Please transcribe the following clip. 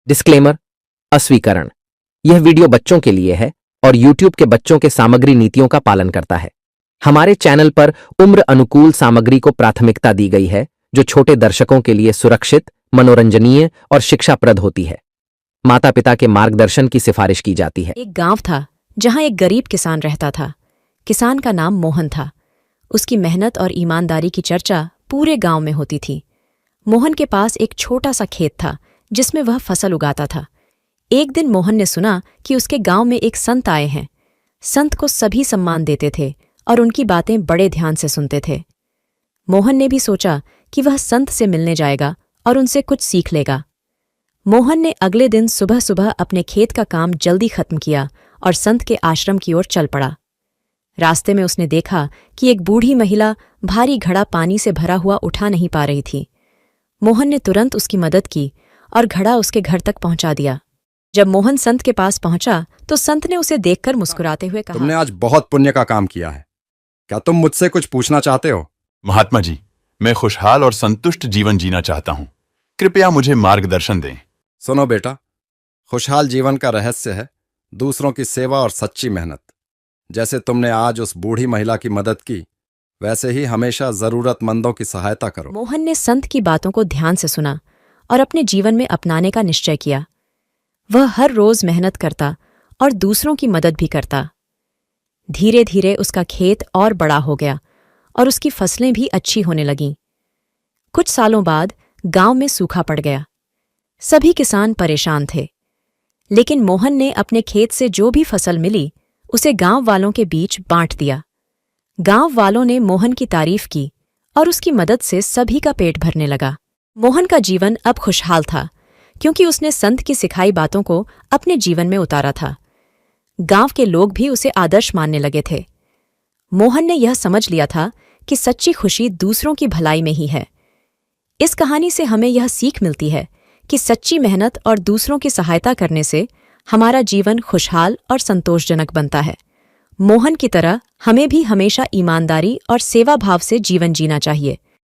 Disclaimer, अस्वीकरण। यह video बच्चों के लिए है और YouTube के बच्चों के सामग्री नीतियों का पालन करता है। हमारे चैनल पर उम्र अनुकूल सामग्री को प्राथमिकता दी गई है जो छोटे दर्शकों के लिए सुरक्षित, मनोरंजनीय और शिक्षाप्रद होती है। माता पिता के मार्गदर्शन की सिफारिश की जाती है। एक गांव था जहां एक गरीब किसान रहता था। किसान का नाम मोहन था। उसकी मेहनत और ईमानदारी की चर्चा पूरे गांव में होती थी। मोहन के पास एक छोटा सा खेत था जिसमें वह फसल उगाता था। एक दिन मोहन ने सुना कि उसके गांव में एक संत आए हैं। संत को सभी सम्मान देते थे और उनकी बातें बड़े ध्यान से सुनते थे। मोहन ने भी सोचा कि वह संत से मिलने जाएगा और उनसे कुछ सीख लेगा। मोहन ने अगले दिन सुबह सुबह अपने खेत का काम जल्दी खत्म किया और संत के आश्रम की ओर चल पड़ा। रास्ते में उसने देखा कि एक बूढ़ी महिला भारी घड़ा पानी से भरा हुआ उठा नहीं पा रही थी। मोहन ने तुरंत उसकी मदद की और घड़ा उसके घर तक पहुंचा दिया। जब मोहन संत के पास पहुंचा तो संत ने उसे देखकर मुस्कुराते हुए कहा, तुमने आज बहुत पुण्य का काम किया है। क्या तुम मुझसे कुछ पूछना चाहते हो? महात्मा जी, मैं खुशहाल और संतुष्ट जीवन जीना चाहता हूँ। कृपया मुझे मार्गदर्शन दें। सुनो बेटा, खुशहाल जीवन का रहस्य है दूसरों की सेवा और सच्ची मेहनत। जैसे तुमने आज उस बूढ़ी महिला की मदद की, वैसे ही हमेशा जरूरतमंदों की सहायता करो। मोहन ने संत की बातों को ध्यान से सुना और अपने जीवन में अपनाने का निश्चय किया। वह हर रोज मेहनत करता और दूसरों की मदद भी करता। धीरे धीरे उसका खेत और बड़ा हो गया और उसकी फसलें भी अच्छी होने लगीं। कुछ सालों बाद गांव में सूखा पड़ गया। सभी किसान परेशान थे, लेकिन मोहन ने अपने खेत से जो भी फसल मिली उसे गांव वालों के बीच बांट दिया। गांव वालों ने मोहन की तारीफ की और उसकी मदद से सभी का पेट भरने लगा। मोहन का जीवन अब खुशहाल था क्योंकि उसने संत की सिखाई बातों को अपने जीवन में उतारा था। गांव के लोग भी उसे आदर्श मानने लगे थे। मोहन ने यह समझ लिया था कि सच्ची खुशी दूसरों की भलाई में ही है। इस कहानी से हमें यह सीख मिलती है कि सच्ची मेहनत और दूसरों की सहायता करने से हमारा जीवन खुशहाल और संतोषजनक बनता है। मोहन की तरह हमें भी हमेशा ईमानदारी और सेवा भाव से जीवन जीना चाहिए।